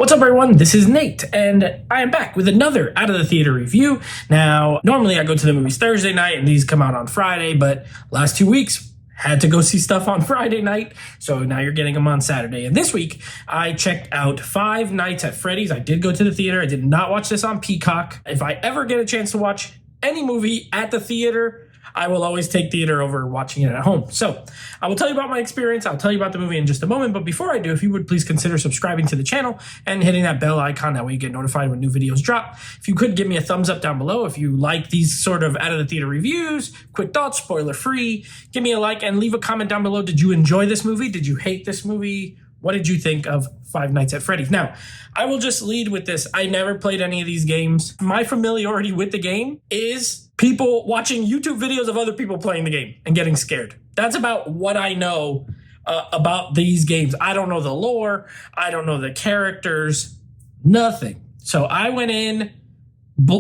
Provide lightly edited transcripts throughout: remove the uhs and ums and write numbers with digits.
What's up, everyone? This is Nate, and I am back with another Out of the Theater review. Now, normally I go to the movies Thursday night, and these come out on Friday, but last 2 weeks, had to go see stuff on Friday night, so now you're getting them on Saturday. And this week, I checked out Five Nights at Freddy's. I did go to the theater. I did not watch this on Peacock. If I ever get a chance to watch any movie at the theater, I will always take theater over watching it at home. So I will tell you about my experience. I'll tell you about the movie in just a moment. But before I do, if you would please consider subscribing to the channel and hitting that bell icon. That way you get notified when new videos drop. If you could give me a thumbs up down below. If you like these sort of out of the theater reviews, quick thoughts, spoiler free, give me a like and leave a comment down below. Did you enjoy this movie? Did you hate this movie? What did you think of Five Nights at Freddy's? Now, I will just lead with this. I never played any of these games. My familiarity with the game is people watching YouTube videos of other people playing the game and getting scared. That's about what I know about these games. I don't know the lore. I don't know the characters. Nothing. So I went in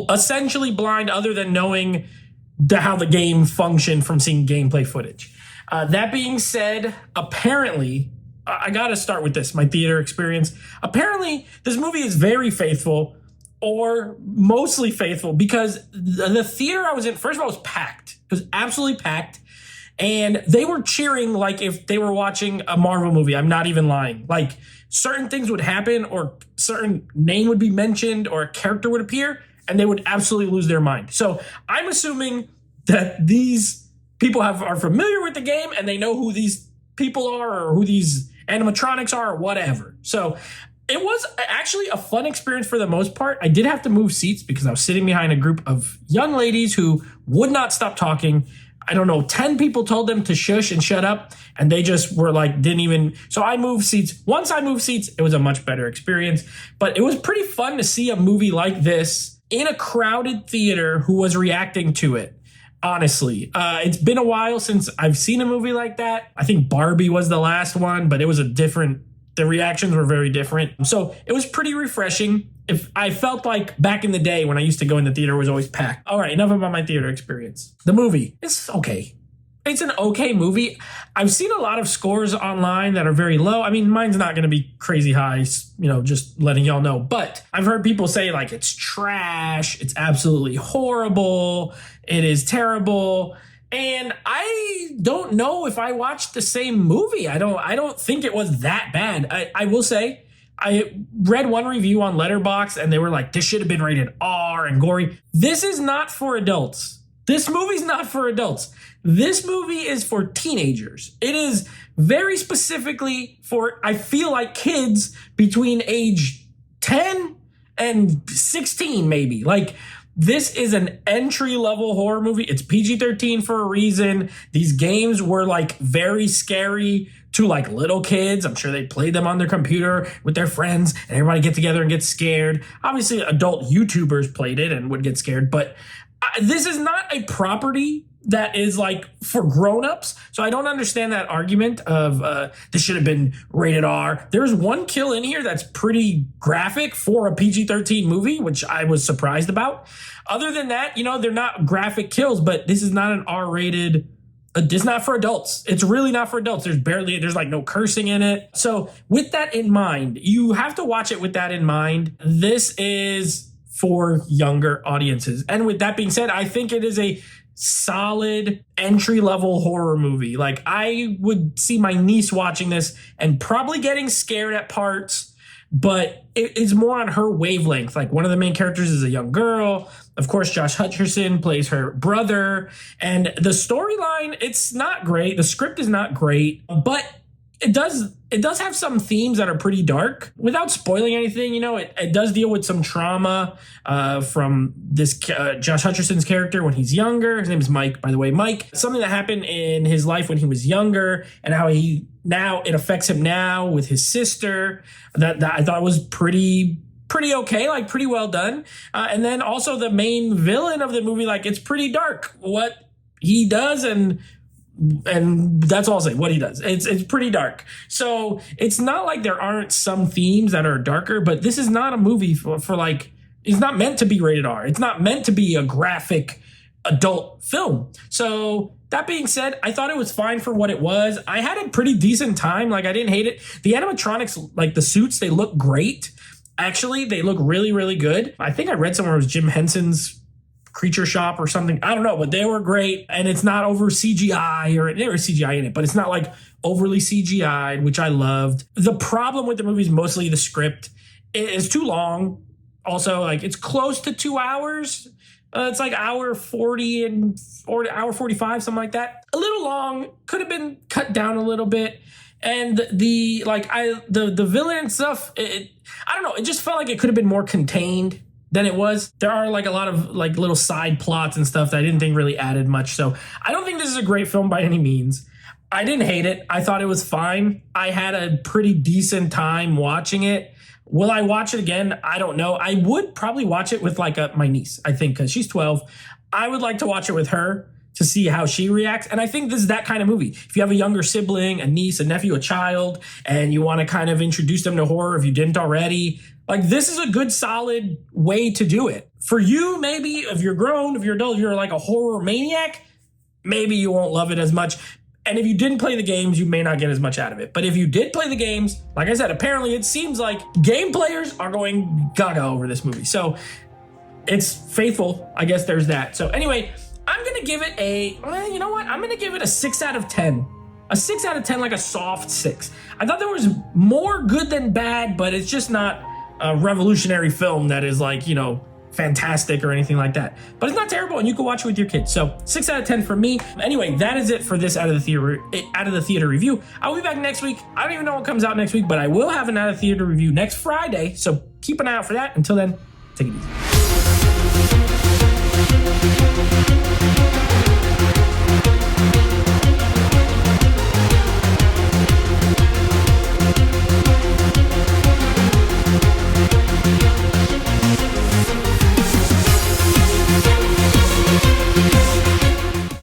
essentially blind, other than knowing how the game functioned from seeing gameplay footage. That being said, apparently, I got to start with this, my theater experience. Apparently, this movie is very faithful, or mostly faithful, because the theater I was in, first of all, was packed. It was absolutely packed. And they were cheering like if they were watching a Marvel movie. I'm not even lying. Like, certain things would happen, or certain name would be mentioned, or a character would appear, and they would absolutely lose their mind. So I'm assuming that these people are familiar with the game, and they know who these people are, or who these animatronics are, or whatever. So it was actually a fun experience for the most part. I did have to move seats because I was sitting behind a group of young ladies who would not stop talking. I don't know, 10 people told them to shush and shut up, and they just were like, didn't even. So I moved seats. Once I moved seats, it was a much better experience. But it was pretty fun to see a movie like this in a crowded theater who was reacting to it. Honestly, it's been a while since I've seen a movie like that. I think Barbie was the last one, but it was the reactions were very different. So it was pretty refreshing. If I felt like back in the day when I used to go in the theater, it was always packed. All right, enough about my theater experience. The movie is okay. It's an okay movie. I've seen a lot of scores online that are very low. I mean, mine's not going to be crazy high, just letting y'all know. But I've heard people say like it's trash, it's absolutely horrible, it is terrible. And I don't know if I watched the same movie. I don't think it was that bad. I will say, I read one review on Letterboxd and they were like, this should have been rated R and gory. This is not for adults. This movie's not for adults. This movie is for teenagers. It is very specifically for, I feel like, kids between age 10 and 16, maybe. Like, this is an entry-level horror movie. It's PG-13 for a reason. These games were like very scary to like little kids. I'm sure they played them on their computer with their friends and everybody get together and get scared. Obviously, adult YouTubers played it and would get scared, but this is not a property that is like for grown-ups. So I don't understand that argument of this should have been rated R. There's one kill in here that's pretty graphic for a PG-13 movie, which I was surprised about. Other than that, they're not graphic kills, but this is not an R-rated. It's not for adults. It's really not for adults. There's like no cursing in it. So with that in mind, you have to watch it with that in mind. This is for younger audiences. And with that being said, I think it is a solid entry-level horror movie. Like, I would see my niece watching this and probably getting scared at parts, but it's more on her wavelength. Like, one of the main characters is a young girl. Of course, Josh Hutcherson plays her brother. And the storyline, it's not great. The script is not great, but it does have some themes that are pretty dark. Without spoiling anything, it does deal with some trauma from this Josh Hutcherson's character when he's younger. His name is Mike, by the way. Mike, something that happened in his life when he was younger, and how it affects him now with his sister. That I thought was pretty okay, like pretty well done. And then also the main villain of the movie, like, it's pretty dark what he does, and that's all I'll say, what he does. It's pretty dark. So it's not like there aren't some themes that are darker, but this is not a movie for like, it's not meant to be rated R. It's not meant to be a graphic adult film. So that being said, I thought it was fine for what it was. I had a pretty decent time. Like, I didn't hate it. The animatronics, like the suits, they look great. Actually, they look really, really good. I think I read somewhere it was Jim Henson's Creature Shop or something. I don't know, but they were great. And it's not over CGI, or there was CGI in it, but it's not like overly CGI'd, which I loved. The problem with the movie is mostly the script. It's too long. Also, like, it's close to 2 hours. It's like hour 40 or hour 45, something like that. A little long. Could have been cut down a little bit. And the villain and stuff, I don't know. It just felt like it could have been more contained than it was. There are like a lot of like little side plots and stuff that I didn't think really added much. So I don't think this is a great film by any means. I didn't hate it. I thought it was fine. I had a pretty decent time watching it. Will I watch it again? I don't know. I would probably watch it with like my niece, I think, because she's 12. I would like to watch it with her to see how she reacts. And I think this is that kind of movie. If you have a younger sibling, a niece, a nephew, a child, and you want to kind of introduce them to horror if you didn't already, like, this is a good, solid way to do it. For you, maybe, if you're grown, if you're adult, if you're like a horror maniac, maybe you won't love it as much. And if you didn't play the games, you may not get as much out of it. But if you did play the games, like I said, apparently it seems like game players are going gaga over this movie. So it's faithful. I guess there's that. So anyway, I'm going to give it you know what? I'm going to give it a 6 out of 10. A 6 out of 10, like a soft 6. I thought there was more good than bad, but it's just not a revolutionary film that is like, you know, fantastic or anything like that. But it's not terrible, and you can watch it with your kids. So 6 out of 10 for me. Anyway, that is it for this Out of the Theater review. I'll be back next week. I don't even know what comes out next week, but I will have an Out of the Theater review next Friday. So keep an eye out for that. Until then, take it easy.